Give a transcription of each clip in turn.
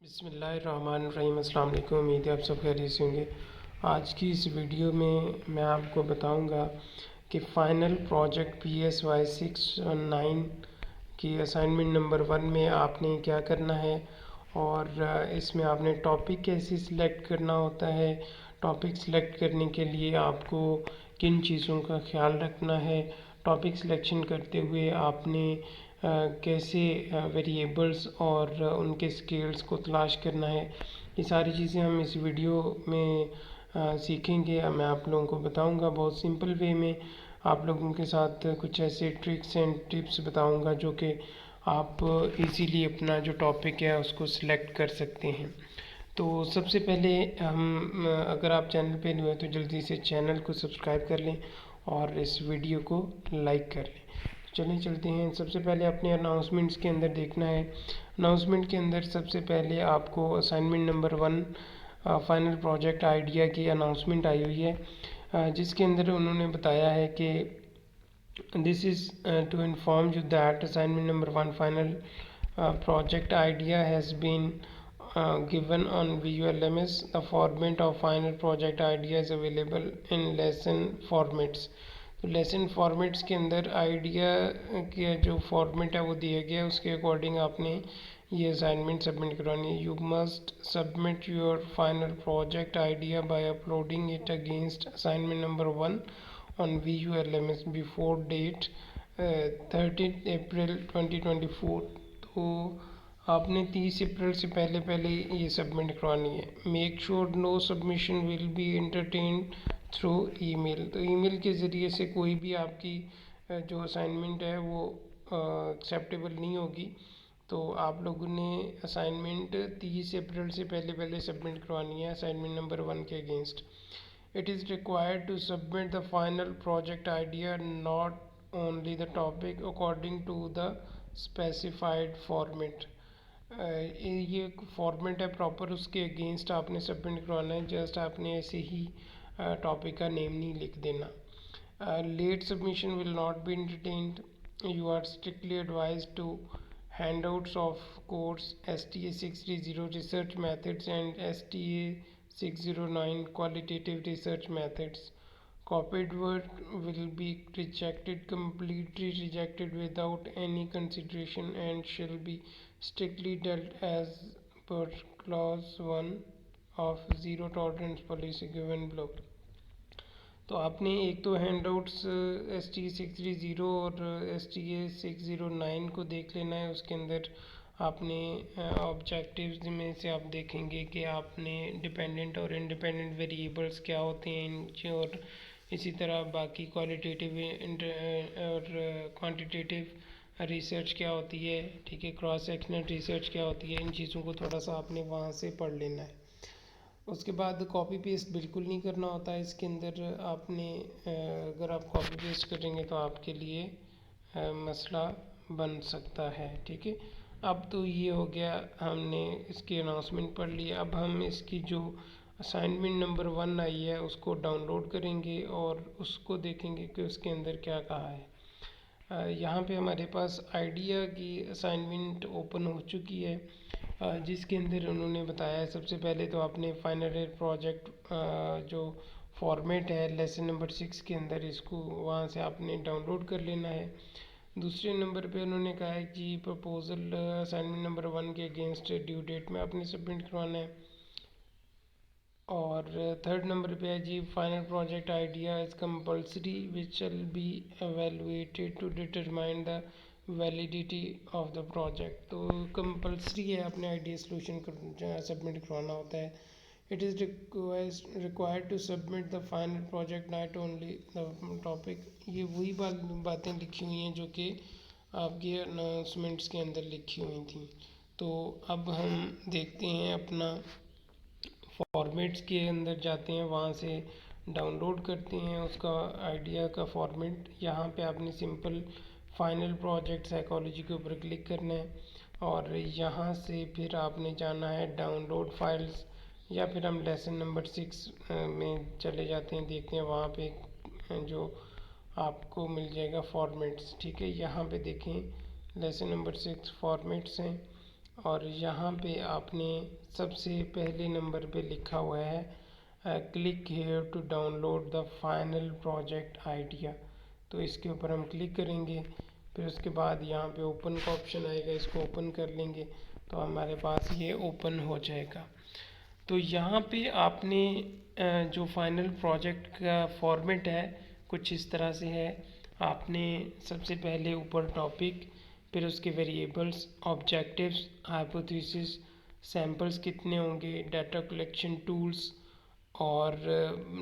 बिस्मिल्लाहिर्रहमानिर्रहीम। अस्सलाम वालेकुम। उम्मीद है आप सब खैरियत से होंगे। आज की इस वीडियो में मैं आपको बताऊंगा कि फ़ाइनल प्रोजेक्ट PSY 6 और 9 की असाइनमेंट नंबर 1 में आपने क्या करना है और इसमें आपने टॉपिक कैसे सिलेक्ट करना होता है। टॉपिक सिलेक्ट करने के लिए आपको किन चीज़ों का ख्याल रखना है। टॉपिक सिलेक्शन करते हुए आपने कैसे वेरिएबल्स और उनके स्केल्स को तलाश करना है। ये सारी चीज़ें हम इस वीडियो में सीखेंगे। मैं आप लोगों को बताऊंगा बहुत सिंपल वे में। आप लोगों के साथ कुछ ऐसे ट्रिक्स एंड टिप्स बताऊंगा जो कि आप इजीली अपना जो टॉपिक है उसको सिलेक्ट कर सकते हैं। तो सबसे पहले हम अगर आप चैनल पे नए हैं तो जल्दी से चैनल को सब्सक्राइब कर लें और इस वीडियो को लाइक कर लें। चलिए चलते हैं। सबसे पहले अपने अनाउंसमेंट्स के अंदर देखना है। अनाउंसमेंट के अंदर सबसे पहले आपको assignment number 1 final project idea की अनाउंसमेंट आई हुई है, जिसके अंदर उन्होंने बताया है कि this is to inform you that assignment number 1 final project idea has been given on VULMS. The format of final project idea is available in lesson formats. तो लेसन फॉर्मेट्स के अंदर आइडिया का जो फॉर्मेट है वो दिया गया है, उसके अकॉर्डिंग आपने ये असाइनमेंट सबमिट करवानी है। You must submit your final project idea by uploading it against assignment number 1 on VULMS before date 13 April 2024। तो आपने 30 अप्रैल से पहले पहले ये सबमिट करवानी है। Make sure no submission will be entertained through email. तो ईमेल के ज़रिए से कोई भी आपकी जो असाइनमेंट है वो एक्सेप्टेबल नहीं होगी। तो आप लोगों ने असाइनमेंट 30 अप्रैल से पहले पहले सबमिट करवानी है असाइनमेंट नंबर 1 के against. It is required to submit the final project idea, not only the topic, according to the specified format. ये फॉर्मेट है प्रॉपर, उसके अगेंस्ट आपने सबमिट करवाना है। जस्ट आपने ऐसे ही टॉपिक का नेम नहीं लिख देना। Late submission will not be entertained. You are strictly advised to handouts of course STA 630 research methods and STA 609 qualitative research methods. Copied work will be rejected, completely rejected without any consideration, and shall be strictly dealt as per clause 1 of zero tolerance policy given below. तो आपने एक तो handouts STA 630 और STA 609 को देख लेना है। उसके अंदर आपने ऑब्जेक्टिव्स में से आप देखेंगे कि आपने डिपेंडेंट और इंडिपेंडेंट वेरिएबल्स क्या होते हैं इनके, और इसी तरह बाकी क्वालिटेटिव और क्वांटिटेटिव रिसर्च क्या होती है, ठीक है, क्रॉस सेक्शनल रिसर्च क्या होती है, इन चीज़ों को थोड़ा सा आपने वहाँ से पढ़ लेना है। उसके बाद कॉपी पेस्ट बिल्कुल नहीं करना होता है इसके अंदर। आपने अगर आप कॉपी पेस्ट करेंगे तो आपके लिए मसला बन सकता है, ठीक है। अब तो ये हो गया, हमने इसकी अनाउंसमेंट पढ़ ली। अब हम इसकी जो असाइनमेंट नंबर 1 आई है उसको डाउनलोड करेंगे और उसको देखेंगे कि उसके अंदर क्या कहा है। यहाँ पे हमारे पास आइडिया की असाइनमेंट ओपन हो चुकी है, जिसके अंदर उन्होंने बताया है सबसे पहले तो आपने फाइनल ईयर प्रोजेक्ट जो फॉर्मेट है लेसन नंबर 6 के अंदर, इसको वहाँ से आपने डाउनलोड कर लेना है। दूसरे नंबर पे उन्होंने कहा है कि प्रपोजल असाइनमेंट नंबर 1 के अगेंस्ट ड्यू डेट में आपने सबमिट करवाना है। और थर्ड नंबर पे है जी final project idea is compulsory which shall be evaluated to determine the validity of the project. तो कंपल्सरी है, अपने आइडिया सोल्यूशन सबमिट करवाना होता है। It is required to submit the final project not only the topic. ये वही बातें लिखी हुई हैं जो कि आपके अनाउंसमेंट्स के अंदर लिखी हुई थी। तो अब हम देखते हैं अपना फॉर्मेट्स के अंदर जाते हैं, वहाँ से डाउनलोड करते हैं उसका आइडिया का फॉर्मेट। यहाँ पे आपने सिंपल फाइनल प्रोजेक्ट साइकोलॉजी के ऊपर क्लिक करना है और यहाँ से फिर आपने जाना है डाउनलोड फाइल्स, या फिर हम लेसन नंबर 6 में चले जाते हैं, देखते हैं वहाँ पे जो आपको मिल जाएगा फॉर्मेट्स, ठीक है। यहाँ पे देखें लेसन नंबर 6 फॉर्मेट्स हैं और यहाँ पे आपने सबसे पहले नंबर पे लिखा हुआ है click here to download the final project idea. तो इसके ऊपर हम क्लिक करेंगे, फिर उसके बाद यहाँ पे ओपन का ऑप्शन आएगा, इसको ओपन कर लेंगे तो हमारे पास ये ओपन हो जाएगा। तो यहाँ पे आपने जो फाइनल प्रोजेक्ट का फॉर्मेट है कुछ इस तरह से है। आपने सबसे पहले ऊपर टॉपिक, फिर उसके वेरिएबल्स, ऑब्जेक्टिव्स, हाइपोथेसिस, सैंपल्स कितने होंगे, डाटा कलेक्शन टूल्स, और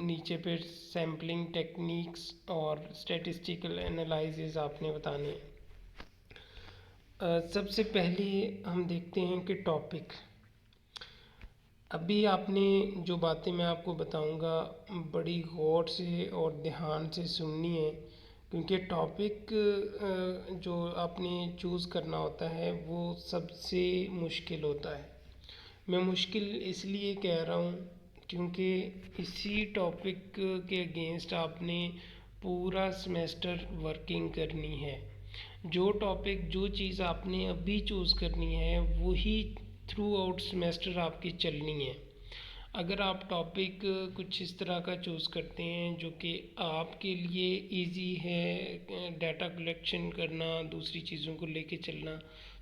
नीचे फिर सैम्पलिंग टेक्निक्स और स्टैटिस्टिकल एनालिसिस आपने बताने हैं। सबसे पहले हम देखते हैं कि टॉपिक। अभी आपने जो बातें मैं आपको बताऊंगा बड़ी गौर से और ध्यान से सुननी है, क्योंकि टॉपिक जो आपने चूज़ करना होता है वो सबसे मुश्किल होता है। मैं मुश्किल इसलिए कह रहा हूँ क्योंकि इसी टॉपिक के अगेंस्ट आपने पूरा सेमेस्टर वर्किंग करनी है। जो टॉपिक, जो चीज़ आपने अभी चूज़ करनी है वही थ्रू आउट सेमेस्टर आपकी चलनी है। अगर आप टॉपिक कुछ इस तरह का चूज़ करते हैं जो कि आपके लिए इजी है, डाटा कलेक्शन करना, दूसरी चीज़ों को लेके चलना,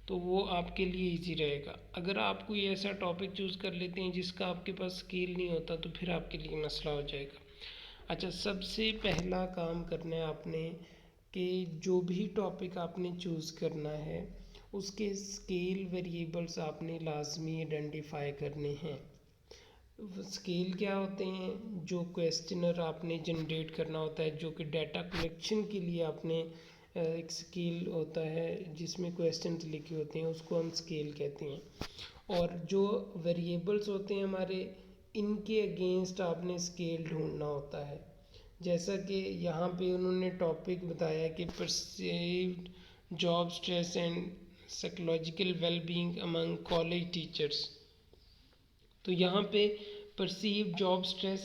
तो वो आपके लिए इजी रहेगा। अगर आप कोई ऐसा टॉपिक चूज़ कर लेते हैं जिसका आपके पास स्किल नहीं होता तो फिर आपके लिए मसला हो जाएगा। अच्छा, सबसे पहला काम करना है आपने कि जो भी टॉपिक आपने चूज़ करना है उसके स्केल वेरिएबल्स आपने लाजमी आइडेंटिफाई करने हैं। स्केल क्या होते हैं? जो क्वेश्चनर आपने जनरेट करना होता है, जो कि डाटा कलेक्शन के लिए आपने एक स्केल होता है जिसमें क्वेश्चन लिखे होते हैं, उसको हम स्केल कहते हैं। और जो वेरिएबल्स होते हैं हमारे, इनके अगेंस्ट आपने स्केल ढूंढना होता है। जैसा कि यहाँ पे उन्होंने टॉपिक बताया कि perceived job stress and psychological wellbeing among college teachers. तो यहाँ पे परसीव जॉब स्ट्रेस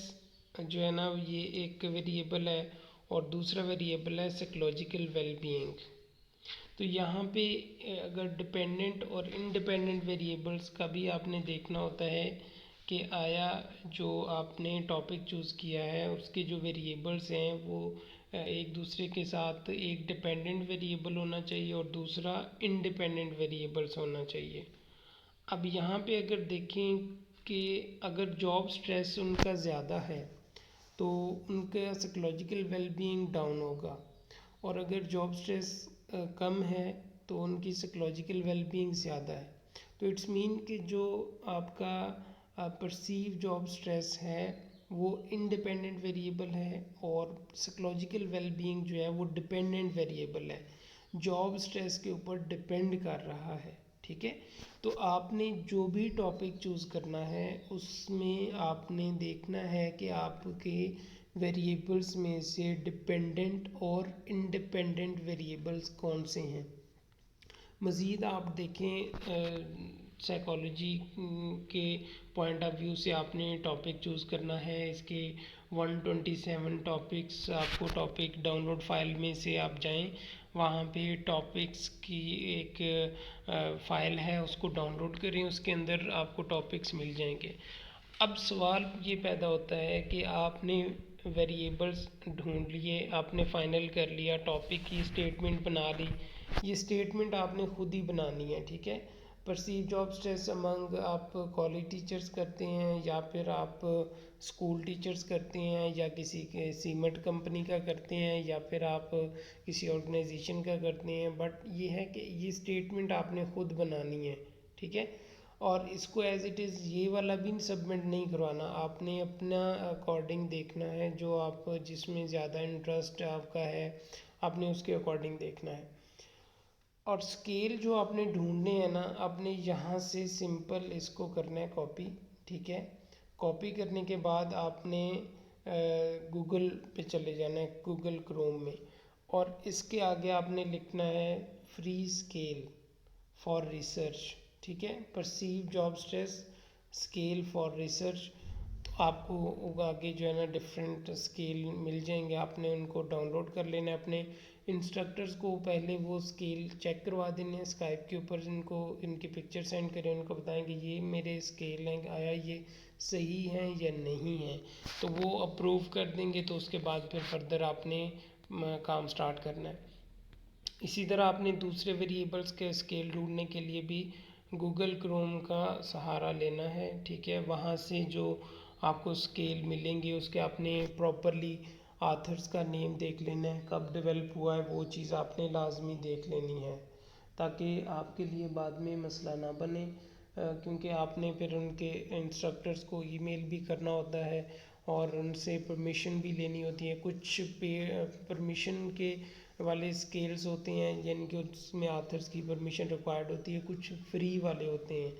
जो है ना, ये एक वेरिएबल है और दूसरा वेरिएबल है साइकोलॉजिकल वेलबीइंग। तो यहाँ पे अगर डिपेंडेंट और इंडिपेंडेंट वेरिएबल्स का भी आपने देखना होता है कि आया जो आपने टॉपिक चूज़ किया है उसके जो वेरिएबल्स हैं वो एक दूसरे के साथ, एक डिपेंडेंट वेरिएबल होना चाहिए और दूसरा इंडिपेंडेंट वेरिएबल्स होना चाहिए। अब यहाँ पे अगर देखें कि अगर जॉब स्ट्रेस उनका ज़्यादा है तो उनका साइकोलॉजिकल वेलबीइंग डाउन होगा, और अगर जॉब स्ट्रेस कम है तो उनकी साइकोलॉजिकल वेलबीइंग ज़्यादा है। तो इट्स मीन कि जो आपका परसीव जॉब स्ट्रेस है वो इंडिपेंडेंट वेरिएबल है और साइकोलॉजिकल वेलबीइंग जो है वो डिपेंडेंट वेरिएबल है, जॉब स्ट्रेस के ऊपर डिपेंड कर रहा है। ठीक है, तो आपने जो भी टॉपिक चूज़ करना है उसमें आपने देखना है कि आपके वेरिएबल्स में से डिपेंडेंट और इंडिपेंडेंट वेरिएबल्स कौन से हैं। मज़ीद आप देखें साइकोलॉजी के पॉइंट ऑफ व्यू से आपने टॉपिक चूज़ करना है। इसके 127 टॉपिक्स आपको टॉपिक डाउनलोड फाइल में से आप जाएं, वहाँ पे टॉपिक्स की एक फ़ाइल है, उसको डाउनलोड करें, उसके अंदर आपको टॉपिक्स मिल जाएंगे। अब सवाल ये पैदा होता है कि आपने वेरिएबल्स ढूंढ लिए, आपने फाइनल कर लिया, टॉपिक की स्टेटमेंट बना ली। ये स्टेटमेंट आपने खुद ही बनानी है। ठीक है, परसीव जॉब स्ट्रेस अमंग आप कॉलेज टीचर्स करते हैं या फिर आप स्कूल टीचर्स करते हैं या किसी के सीमेंट कंपनी का करते हैं या फिर आप किसी ऑर्गेनाइजेशन का करते हैं, बट ये है कि ये स्टेटमेंट आपने खुद बनानी है। ठीक है, और इसको एज इट इज़ ये वाला भी सबमिट नहीं करवाना, आपने अपना अकॉर्डिंग देखना है, जो आप जिसमें ज़्यादा इंटरेस्ट आपका है आपने उसके अकॉर्डिंग देखना है। और स्केल जो आपने ढूंढने हैं ना, आपने यहाँ से सिंपल इसको करना है कॉपी। ठीक है, कॉपी करने के बाद आपने गूगल पे चले जाना है, गूगल क्रोम में, और इसके आगे आपने लिखना है फ्री स्केल फॉर रिसर्च। ठीक है, perceive job stress scale for research. तो आपको आगे जो है ना डिफरेंट स्केल मिल जाएंगे, आपने उनको डाउनलोड कर लेना है अपने इंस्ट्रक्टर्स को पहले वो स्केल चेक करवा देने स्काइप के ऊपर, इनको इनकी पिक्चर सेंड करें, उनको बताएं कि ये मेरे स्केल हैं, आया ये सही हैं या नहीं है, तो वो अप्रूव कर देंगे। तो उसके बाद फिर फर्दर आपने काम स्टार्ट करना है। इसी तरह आपने दूसरे वेरिएबल्स के स्केल ढूंढने के लिए भी गूगल क्रोम का सहारा लेना है, ठीक है। वहाँ से जो आपको स्केल मिलेंगे उसके आपने प्रॉपरली आथर्स का नेम देख लेना है, कब डेवलप हुआ है वो चीज़ आपने लाजमी देख लेनी है, ताकि आपके लिए बाद में मसला ना बने, क्योंकि आपने फिर उनके इंस्ट्रक्टर्स को ईमेल भी करना होता है और उनसे परमिशन भी लेनी होती है। कुछ पे परमिशन के वाले स्केल्स होते हैं, यानी कि उसमें आथर्स की परमिशन रिक्वायर्ड होती है। कुछ फ्री वाले होते हैं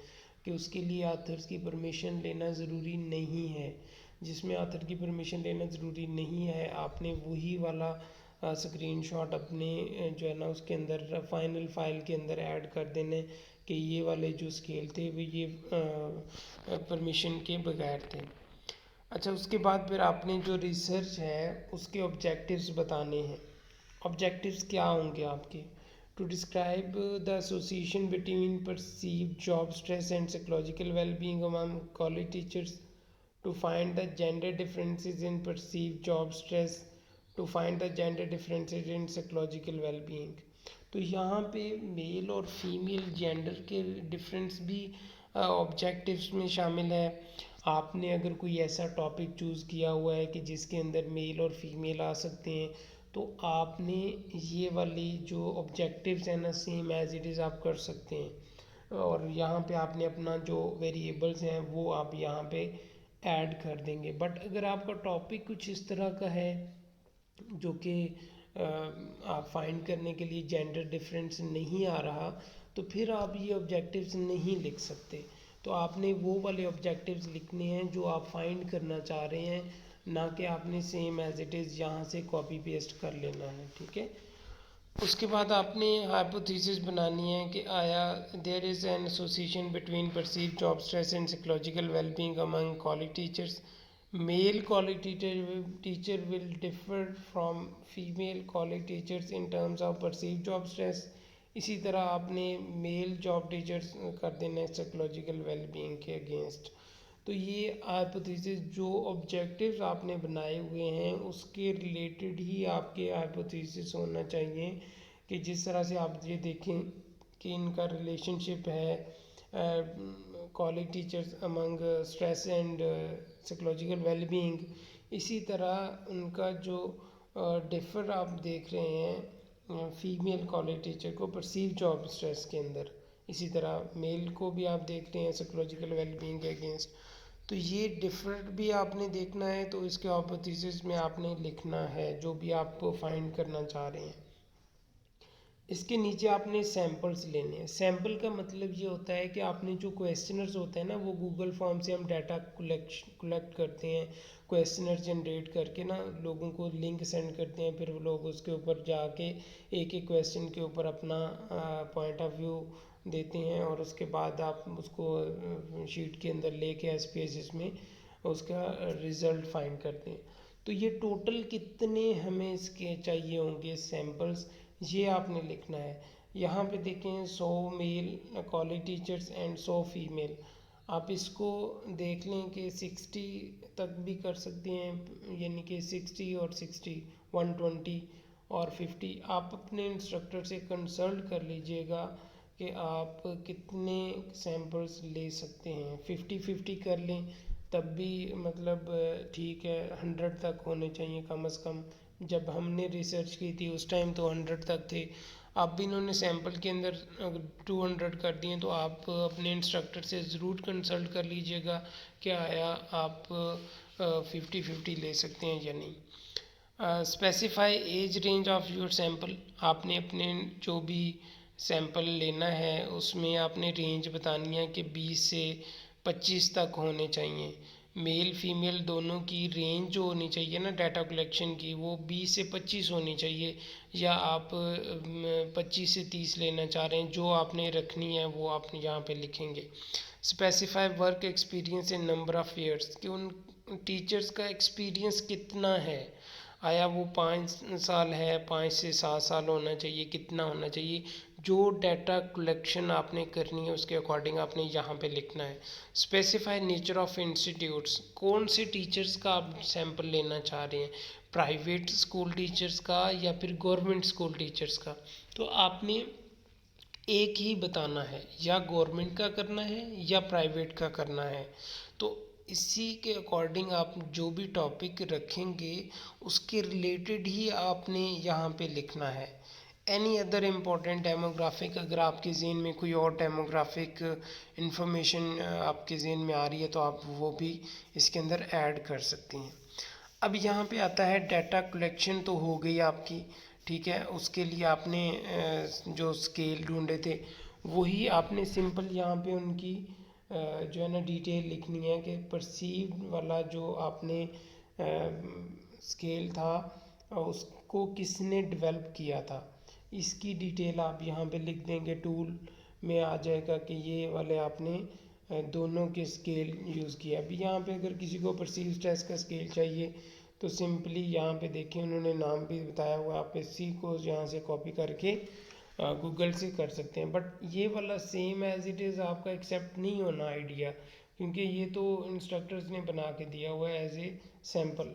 कि उसके लिए आथर्स की परमिशन लेना ज़रूरी नहीं है। जिसमें आथर की परमिशन लेना ज़रूरी नहीं है, आपने वही वाला स्क्रीनशॉट अपने जो है ना उसके अंदर फाइनल फाइल के अंदर ऐड कर देने कि ये वाले जो स्केल थे वो ये परमिशन के बगैर थे। अच्छा, उसके बाद फिर आपने जो रिसर्च है उसके ऑब्जेक्टिव्स बताने हैं। ऑब्जेक्टिव्स क्या होंगे आपके? To describe the association between perceived job stress and psychological wellbeing among college teachers, to find the gender differences in perceived job stress, to find the gender differences in psychological well-being। तो यहाँ पे mail और female gender के difference भी objectives में शामिल है। आपने अगर कोई ऐसा टॉपिक चूज़ किया हुआ है कि जिसके अंदर मेल और फीमेल आ सकते हैं, तो आपने ये वाली जो ऑब्जेक्टिव्स हैं ना सेम एज इट इज़ आप कर सकते हैं। और यहाँ पे आपने अपना जो वेरिएबल्स हैं वो आप यहाँ पे ऐड कर देंगे। बट अगर आपका टॉपिक कुछ इस तरह का है जो कि आप फाइंड करने के लिए जेंडर डिफरेंस नहीं आ रहा, तो फिर आप ये ऑब्जेक्टिव्स नहीं लिख सकते। तो आपने वो वाले ऑब्जेक्टिव्स लिखने हैं जो आप फाइंड करना चाह रहे हैं, ना कि आपने सेम एज इट इज़ यहाँ से कॉपी पेस्ट कर लेना है, ठीक है। उसके बाद आपने हाइपोथेसिस बनानी है कि आया there is an association between perceived job stress and psychological wellbeing among college teachers. Male college teacher will differ from female college teachers in terms of perceived job stress. इसी तरह आपने मेल जॉब टीचर्स कर देना है psychological wellbeing के against. तो ये hypothesis जो ऑब्जेक्टिव्स आपने बनाए हुए हैं उसके रिलेटेड ही आपके हाइपोथेसिस होना चाहिए, कि जिस तरह से आप ये देखें कि इनका रिलेशनशिप है college teachers among stress and psychological wellbeing. इसी तरह उनका जो डिफर आप देख रहे हैं फीमेल कॉलेज टीचर को परसीव जॉब स्ट्रेस के अंदर, इसी तरह मेल को भी आप देख रहे हैं साइकोलॉजिकल वेलबींग के अगेंस्ट। तो ये डिफरेंट भी आपने देखना है, तो इसके हाइपोथेसिस में आपने लिखना है जो भी आप फाइंड करना चाह रहे हैं। इसके नीचे आपने सैम्पल्स लेने हैं। सैम्पल का मतलब ये होता है कि आपने जो क्वेश्चनर्स होते हैं ना, वो गूगल फॉर्म से हम डाटा कलेक्ट करते हैं, क्वेश्चनर जनरेट करके ना लोगों को लिंक सेंड करते हैं, फिर वो लोग उसके ऊपर जाके एक एक क्वेश्चन के ऊपर अपना पॉइंट ऑफ व्यू देते हैं, और उसके बाद आप उसको शीट के अंदर लेके एसपीएसएस में उसका रिज़ल्ट फाइंड करते हैं। तो ये टोटल कितने हमें इसके चाहिए होंगे सैम्पल्स, ये आपने लिखना है। यहाँ पे देखें 100 male college teachers and 100 female. आप इसको देख लें कि 60 तक भी कर सकते हैं, यानी कि 60 और 60 120 और 50। आप अपने इंस्ट्रक्टर से कंसल्ट कर लीजिएगा कि आप कितने सैम्पल्स ले सकते हैं। 50-50 कर लें तब भी मतलब ठीक है, 100 तक होने चाहिए कम से कम। जब हमने रिसर्च की थी उस टाइम तो 100 तक थे। अब भी इन्होंने सैंपल के अंदर 200 कर दिए, तो आप अपने इंस्ट्रक्टर से ज़रूर कंसल्ट कर लीजिएगा कि आया आप 50-50 ले सकते हैं या नहीं। Specify age range of your sample. आपने अपने जो भी सैंपल लेना है उसमें आपने रेंज बतानी है कि 20 से 25 तक होने चाहिए। मेल फीमेल दोनों की रेंज जो होनी चाहिए ना डाटा कलेक्शन की, वो 20 से 25 होनी चाहिए, या आप 25 से 30 लेना चाह रहे हैं, जो आपने रखनी है वो आप यहाँ पे लिखेंगे। Specify work experience in number of years, कि उन टीचर्स का एक्सपीरियंस कितना है। आया वो 5 साल है, 5 से 7 साल होना चाहिए, कितना होना चाहिए, जो डाटा कलेक्शन आपने करनी है उसके अकॉर्डिंग आपने यहाँ पे लिखना है। स्पेसिफाई नेचर ऑफ इंस्टीट्यूट्स, कौन से टीचर्स का आप सैंपल लेना चाह रहे हैं, प्राइवेट स्कूल टीचर्स का या फिर गवर्नमेंट स्कूल टीचर्स का। तो आपने एक ही बताना है, या गवर्नमेंट का करना है या प्राइवेट का करना है। तो इसी के अकॉर्डिंग आप जो भी टॉपिक रखेंगे उसके रिलेटेड ही आपने यहाँ पे लिखना है। एनी अदर इम्पोर्टेंट डेमोग्राफिक, अगर आपके ज़हन में कोई और डेमोग्राफिक इंफॉर्मेशन आपके ज़हन में आ रही है तो आप वो भी इसके अंदर ऐड कर सकती हैं। अब यहाँ पे आता है डाटा कलेक्शन तो हो गई आपकी, ठीक है। उसके लिए आपने जो स्केल ढूंढे थे वही आपने सिंपल यहाँ पे उनकी जो है ना डिटेल लिखनी है कि परसीव्ड वाला जो आपने स्केल था उसको किसने डेवलप किया था, इसकी डिटेल आप यहाँ पे लिख देंगे। टूल में आ जाएगा कि ये वाले आपने दोनों के स्केल यूज़ किया। अभी यहाँ पे अगर किसी को परसीव स्ट्रेस का स्केल चाहिए तो सिंपली यहाँ पे देखिए उन्होंने नाम भी बताया हुआ, आप इसी को यहाँ से कॉपी करके गूगल से कर सकते हैं। बट ये वाला सेम एज इट इज़ आपका एक्सेप्ट नहीं होना आइडिया, क्योंकि ये तो इंस्ट्रक्टर्स ने बना के दिया हुआ है as a sample.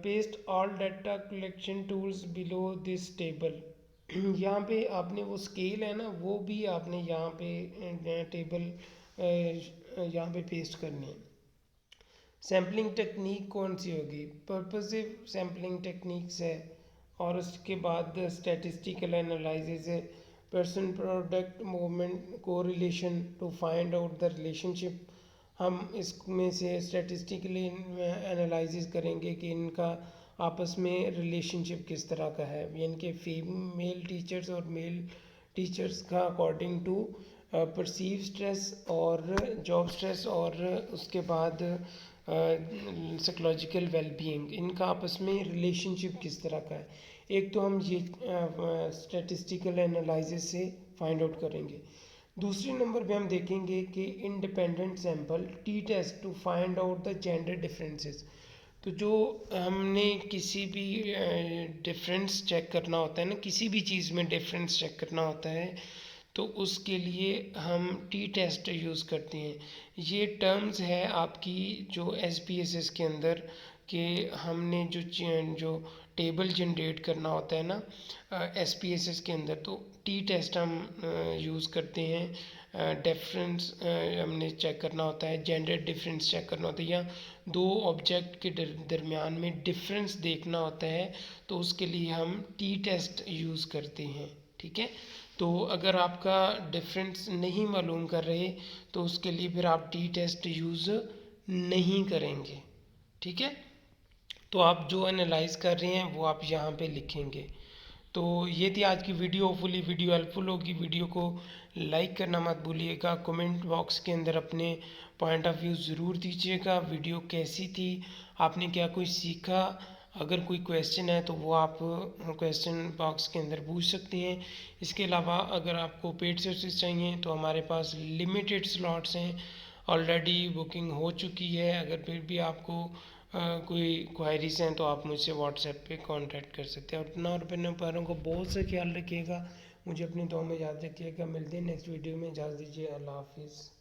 Paste all data collection tools below this table, यहाँ पे आपने वो स्केल है ना वो भी आपने यहाँ पे टेबल यहाँ पे पेस्ट करनी है। सैम्पलिंग टेक्निक कौन सी होगी, पर्पसिव सैम्पलिंग टेक्निक्स है, और उसके बाद स्टैटिस्टिकल एनालिसिस है, Pearson product moment correlation to find out the relationship. हम इसमें से स्टैटिस्टिकली एनालिसिस करेंगे कि इनका आपस में रिलेशनशिप किस तरह का है, यानी कि फीमेल टीचर्स और मेल टीचर्स का अकॉर्डिंग टू परसीव स्ट्रेस और जॉब स्ट्रेस, और उसके बाद साइकोलॉजिकल वेलबीइंग, इनका आपस में रिलेशनशिप किस तरह का है। एक तो हम ये स्टैटिस्टिकल एनालिसिस से फाइंड आउट करेंगे। दूसरे नंबर पे हम देखेंगे कि independent sample t test to find out the gender differences. तो जो हमने किसी भी डिफरेंस चेक करना होता है ना, किसी भी चीज़ में डिफरेंस चेक करना होता है तो उसके लिए हम टी टेस्ट यूज़ करते हैं। ये टर्म्स है आपकी जो SPSS के अंदर, कि हमने जो टेबल जनरेट करना होता है ना SPSS के अंदर, तो टी टेस्ट हम यूज़ करते हैं। डिफरेंस हमने चेक करना होता है, जेंडर डिफरेंस चेक करना होता है, या दो ऑब्जेक्ट के दरमियान में डिफरेंस देखना होता है, तो उसके लिए हम टी टेस्ट यूज़ करते हैं, ठीक है। तो अगर आपका डिफरेंस नहीं मालूम कर रहे तो उसके लिए फिर आप टी टेस्ट यूज़ नहीं करेंगे, ठीक है। तो आप जो एनालाइज कर रहे हैं वो आप यहाँ पे लिखेंगे। तो ये थी आज की वीडियो, होपफुली वीडियो हेल्पफुल होगी। वीडियो को लाइक करना मत भूलिएगा, कमेंट बॉक्स के अंदर अपने पॉइंट ऑफ व्यू ज़रूर दीजिएगा। वीडियो कैसी थी, आपने क्या कोई सीखा, अगर कोई क्वेश्चन है तो वो आप क्वेश्चन बॉक्स के अंदर पूछ सकते हैं। इसके अलावा अगर आपको पेड सर्विस चाहिए तो हमारे पास लिमिटेड स्लॉट्स हैं, ऑलरेडी बुकिंग हो चुकी है। अगर फिर भी आपको कोई क्वायरीज हैं तो आप मुझसे व्हाट्सएप पे कांटेक्ट कर सकते हैं। अपना और अपने पैरों को बहुत से ख्याल रखिएगा, मुझे अपनी दुआ में याद रखिएगा। मिलते हैं नेक्स्ट वीडियो में, इजाज़त दीजिए, अल्लाह हाफिज़।